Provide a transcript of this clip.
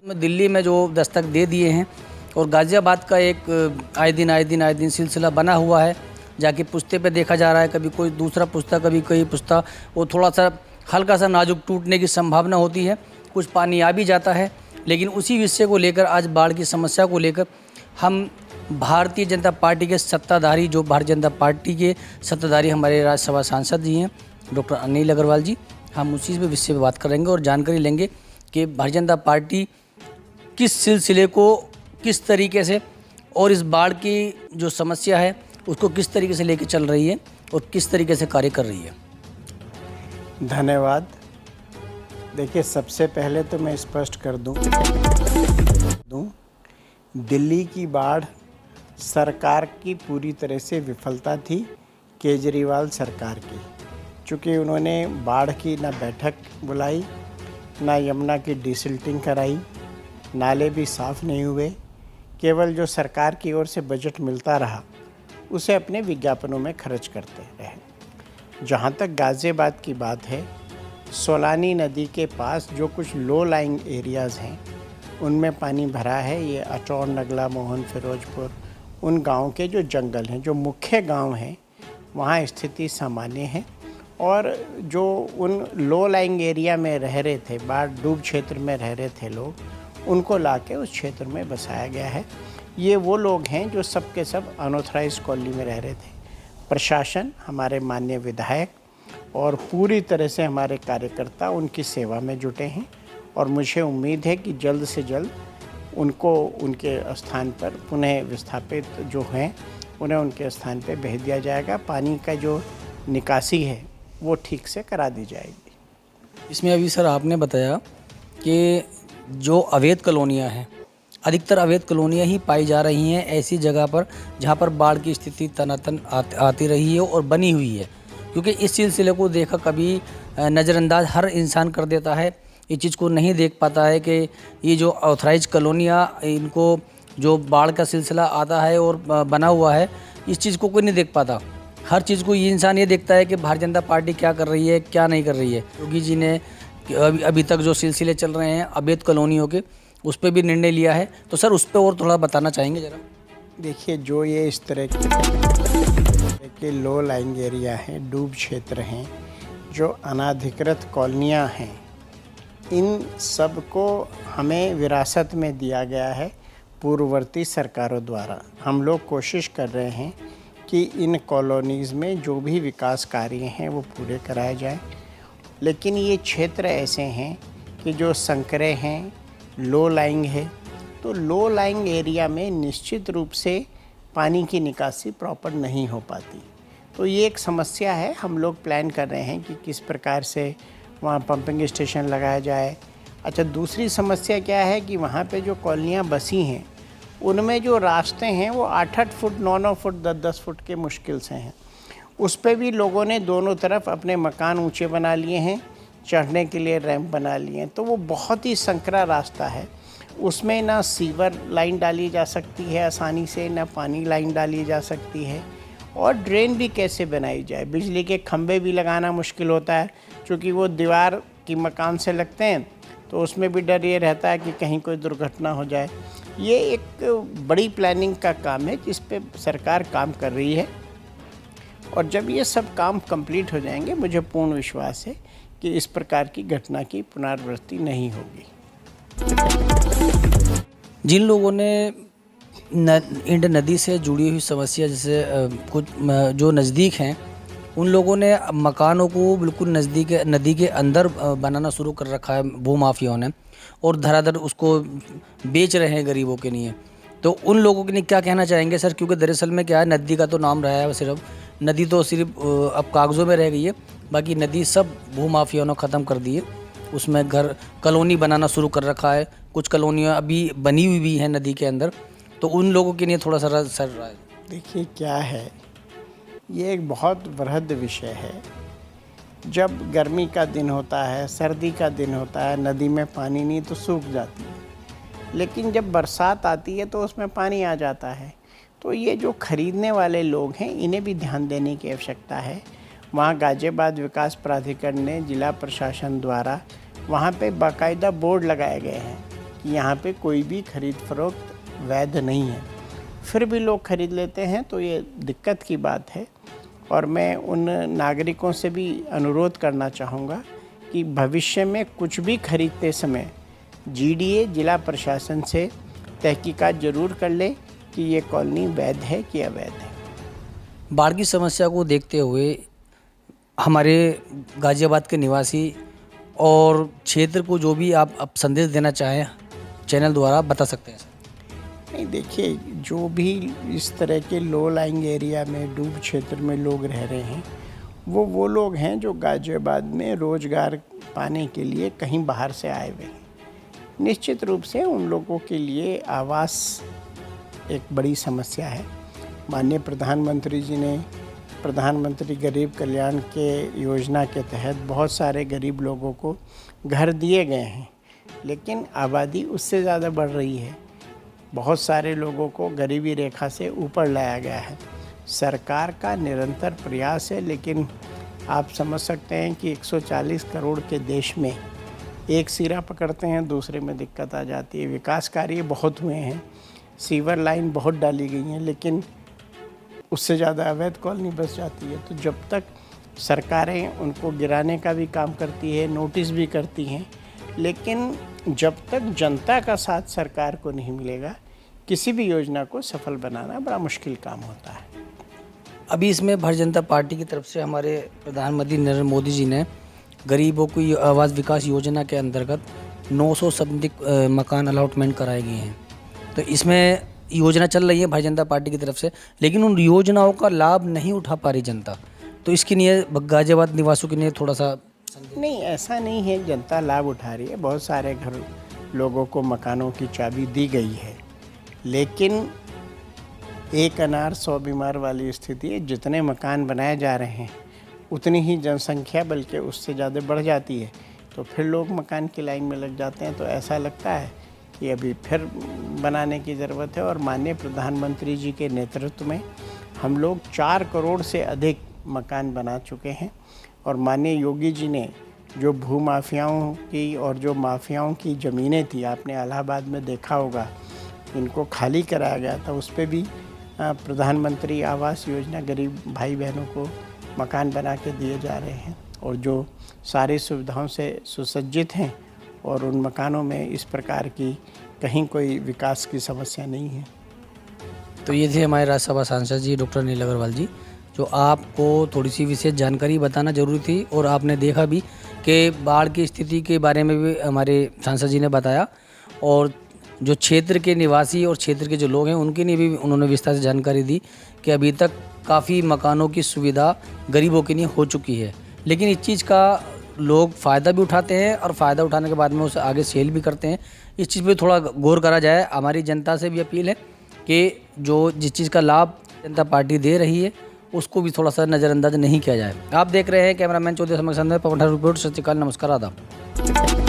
दिल्ली में जो दस्तक दे दिए हैं और गाज़ियाबाद का एक आए दिन सिलसिला बना हुआ है। जाके पुश्ते पे देखा जा रहा है, कभी कोई दूसरा पुश्ता, कभी कोई पुश्ता, वो थोड़ा सा हल्का सा नाजुक टूटने की संभावना होती है। कुछ पानी आ भी जाता है, लेकिन उसी विषय को लेकर, आज बाढ़ की समस्या को लेकर, हम भारतीय जनता पार्टी के सत्ताधारी, जो भारतीय जनता पार्टी के सत्ताधारी हमारे राज्यसभा सांसद जी हैं डॉक्टर अनिल अग्रवाल जी, हम उसी विषय पर बात करेंगे और जानकारी लेंगे कि भारतीय जनता पार्टी किस सिलसिले को किस तरीके से और इस बाढ़ की जो समस्या है उसको किस तरीके से लेकर चल रही है और किस तरीके से कार्य कर रही है। धन्यवाद। देखिए, सबसे पहले तो मैं स्पष्ट कर दूं, दिल्ली की बाढ़ सरकार की पूरी तरह से विफलता थी, केजरीवाल सरकार की। चूँकि उन्होंने बाढ़ की ना बैठक बुलाई, ना यमुना की डिसिल्टिंग कराई, नाले भी साफ़ नहीं हुए, केवल जो सरकार की ओर से बजट मिलता रहा उसे अपने विज्ञापनों में खर्च करते रहे। जहाँ तक गाज़ियाबाद की बात है, सोलानी नदी के पास जो कुछ लो लाइंग एरियाज़ हैं उनमें पानी भरा है। ये अटौर, नगला, मोहन, फिरोजपुर, उन गाँव के जो जंगल हैं, जो मुख्य गाँव हैं, वहाँ स्थिति सामान्य है। और जो उन लो लाइंग एरिया में रह रहे थे, बाढ़ डूब क्षेत्र में रह रहे थे लोग, उनको लाके उस क्षेत्र में बसाया गया है। ये वो लोग हैं जो सब के सब अनऑथराइज्ड कॉलोनी में रह रहे थे। प्रशासन, हमारे माननीय विधायक और पूरी तरह से हमारे कार्यकर्ता उनकी सेवा में जुटे हैं और मुझे उम्मीद है कि जल्द से जल्द उनको उनके स्थान पर पुनः विस्थापित जो हैं उन्हें उनके स्थान पर भेज दिया जाएगा। पानी का जो निकासी है वो ठीक से करा दी जाएगी। इसमें अभी सर आपने बताया कि जो अवैध कॉलोनियाँ हैं, अधिकतर अवैध कॉलोनियाँ ही पाई जा रही हैं ऐसी जगह पर जहाँ पर बाढ़ की स्थिति तनातन आती रही है और बनी हुई है। क्योंकि इस सिलसिले को देखा कभी नज़रअंदाज हर इंसान कर देता है, इस चीज़ को नहीं देख पाता है कि ये जो ऑथराइज कॉलोनियाँ, इनको जो बाढ़ का सिलसिला आता है और बना हुआ है, इस चीज़ को कोई नहीं देख पाता। हर चीज़ को ये इंसान ये देखता है कि भारतीय जनता पार्टी क्या कर रही है, क्या नहीं कर रही है। योगी जी ने अभी तक जो सिलसिले चल रहे हैं अवैध कॉलोनियों के, उस पर भी निर्णय लिया है, तो सर उस पर और थोड़ा बताना चाहेंगे ज़रा। देखिए, जो ये इस तरह के लो लाइंग एरिया हैं, डूब क्षेत्र हैं, जो अनाधिकृत कॉलोनियाँ हैं, इन सब को हमें विरासत में दिया गया है पूर्ववर्ती सरकारों द्वारा। हम लोग कोशिश कर रहे हैं कि इन कॉलोनीज़ में जो भी विकास कार्य हैं वो पूरे कराए जाएं। लेकिन ये क्षेत्र ऐसे हैं कि जो संकरे हैं, लो लाइंग है, तो लो लाइंग एरिया में निश्चित रूप से पानी की निकासी प्रॉपर नहीं हो पाती। तो ये एक समस्या है। हम लोग प्लान कर रहे हैं कि किस प्रकार से वहाँ पंपिंग स्टेशन लगाया जाए। अच्छा, दूसरी समस्या क्या है कि वहाँ पे जो कॉलोनियाँ बसी हैं उनमें जो रास्ते हैं वो 8-8 फुट, 9-9 फुट, 10-10 फुट के मुश्किल से हैं। उस पे भी लोगों ने दोनों तरफ अपने मकान ऊंचे बना लिए हैं, चढ़ने के लिए रैंप बना लिए हैं। तो वो बहुत ही संकरा रास्ता है। उसमें ना सीवर लाइन डाली जा सकती है आसानी से, ना पानी लाइन डाली जा सकती है, और ड्रेन भी कैसे बनाई जाए। बिजली के खंभे भी लगाना मुश्किल होता है, क्योंकि वो दीवार की मकान से लगते हैं, तो उसमें भी डर ये रहता है कि कहीं कोई दुर्घटना हो जाए। ये एक बड़ी प्लानिंग का काम है जिस पे सरकार काम कर रही है, और जब ये सब काम कंप्लीट हो जाएंगे, मुझे पूर्ण विश्वास है कि इस प्रकार की घटना की पुनरावृत्ति नहीं होगी। जिन लोगों ने इंड नदी से जुड़ी हुई समस्या, जैसे कुछ जो नज़दीक हैं, उन लोगों ने मकानों को बिल्कुल नज़दीक नदी के अंदर बनाना शुरू कर रखा है भूमाफियाओं ने, और धड़ाधड़ उसको बेच रहे हैं गरीबों के लिए। तो उन लोगों के लिए क्या कहना चाहेंगे सर? क्योंकि दरअसल में क्या है, नदी का तो नाम रहा है, सिर्फ नदी तो सिर्फ अब कागज़ों में रह गई है, बाकी नदी सब भूमाफियाओं ने ख़त्म कर दी है। उसमें घर कॉलोनी बनाना शुरू कर रखा है, कुछ कॉलोनियाँ अभी बनी हुई भी हैं नदी के अंदर। तो उन लोगों के लिए थोड़ा सा सर रहा है। देखिए, क्या है, ये एक बहुत बृहद विषय है। जब गर्मी का दिन होता है, सर्दी का दिन होता है, नदी में पानी नहीं तो सूख जाती है, लेकिन जब बरसात आती है तो उसमें पानी आ जाता है। तो ये जो खरीदने वाले लोग हैं, इन्हें भी ध्यान देने की आवश्यकता है। वहाँ गाज़ियाबाद विकास प्राधिकरण ने, जिला प्रशासन द्वारा वहाँ पे बाकायदा बोर्ड लगाए गए हैं कि यहाँ पे कोई भी खरीद फरोख्त वैध नहीं है, फिर भी लोग खरीद लेते हैं, तो ये दिक्कत की बात है। और मैं उन नागरिकों से भी अनुरोध करना चाहूँगा कि भविष्य में कुछ भी खरीदते समय जीडीए जिला प्रशासन से तहकीकात ज़रूर कर ले कि ये कॉलोनी वैध है कि अवैध है। बाढ़ की समस्या को देखते हुए हमारे गाज़ियाबाद के निवासी और क्षेत्र को जो भी आप संदेश देना चाहें चैनल द्वारा बता सकते हैं। नहीं, देखिए, जो भी इस तरह के लो लाइंग एरिया में डूब क्षेत्र में लोग रह रहे हैं, वो लोग हैं जो गाज़ियाबाद में रोज़गार पाने के लिए कहीं बाहर से आए हुए हैं। निश्चित रूप से उन लोगों के लिए आवास एक बड़ी समस्या है। माननीय प्रधानमंत्री जी ने प्रधानमंत्री गरीब कल्याण के योजना के तहत बहुत सारे गरीब लोगों को घर दिए गए हैं, लेकिन आबादी उससे ज़्यादा बढ़ रही है। बहुत सारे लोगों को गरीबी रेखा से ऊपर लाया गया है। सरकार का निरंतर प्रयास है, लेकिन आप समझ सकते हैं कि 140 करोड़ के देश में एक सिरा पकड़ते हैं, दूसरे में दिक्कत आ जाती है। विकास कार्य बहुत हुए हैं, सीवर लाइन बहुत डाली गई हैं, लेकिन उससे ज़्यादा अवैध कॉलोनी बस जाती है। तो जब तक सरकारें उनको गिराने का भी काम करती है, नोटिस भी करती हैं, लेकिन जब तक जनता का साथ सरकार को नहीं मिलेगा, किसी भी योजना को सफल बनाना बड़ा मुश्किल काम होता है। अभी इसमें भारतीय जनता पार्टी की तरफ से हमारे प्रधानमंत्री नरेंद्र मोदी जी ने गरीबों की आवास विकास योजना के अंतर्गत 900 समथिंग मकान अलॉटमेंट कराए गए हैं। तो इसमें योजना चल रही है भारतीय जनता पार्टी की तरफ से, लेकिन उन योजनाओं का लाभ नहीं उठा पा रही जनता। तो इसके लिए गाज़ियाबाद निवासियों के लिए थोड़ा सा नहीं, ऐसा नहीं है, जनता लाभ उठा रही है। बहुत सारे घर लोगों को मकानों की चाबी दी गई है, लेकिन एक अनार 100 बीमार वाली स्थिति है। जितने मकान बनाए जा रहे हैं उतनी ही जनसंख्या बल्कि उससे ज़्यादा बढ़ जाती है, तो फिर लोग मकान की लाइन में लग जाते हैं। तो ऐसा लगता है कि अभी फिर बनाने की ज़रूरत है। और माननीय प्रधानमंत्री जी के नेतृत्व में हम लोग 4 करोड़ से अधिक मकान बना चुके हैं। और माननीय योगी जी ने जो भूमाफियाओं की और जो माफियाओं की ज़मीनें थी, आपने इलाहाबाद में देखा होगा, इनको खाली कराया गया था, उस पर भी प्रधानमंत्री आवास योजना गरीब भाई बहनों को मकान बना के दिए जा रहे हैं, और जो सारी सुविधाओं से सुसज्जित हैं, और उन मकानों में इस प्रकार की कहीं कोई विकास की समस्या नहीं है। तो ये थे हमारे राज्यसभा सांसद जी डॉक्टर नील अग्रवाल जी, जो आपको थोड़ी सी विशेष जानकारी बताना जरूरी थी। और आपने देखा भी कि बाढ़ की स्थिति के बारे में भी हमारे सांसद जी ने बताया, और जो क्षेत्र के निवासी और क्षेत्र के जो लोग हैं उनके लिए भी उन्होंने विस्तार से जानकारी दी कि अभी तक काफ़ी मकानों की सुविधा गरीबों के लिए हो चुकी है। लेकिन इस चीज़ का लोग फ़ायदा भी उठाते हैं, और फ़ायदा उठाने के बाद में उसे आगे सेल भी करते हैं। इस चीज़ पे थोड़ा गौर करा जाए। हमारी जनता से भी अपील है कि जो जिस चीज़ का लाभ जनता पार्टी दे रही है उसको भी थोड़ा सा नज़रअंदाज नहीं किया जाए। आप देख रहे हैं कैमरामैन चौधरी समक्ष पवन रिपोर्ट। सत श्री अकाल, नमस्कार, आदाब।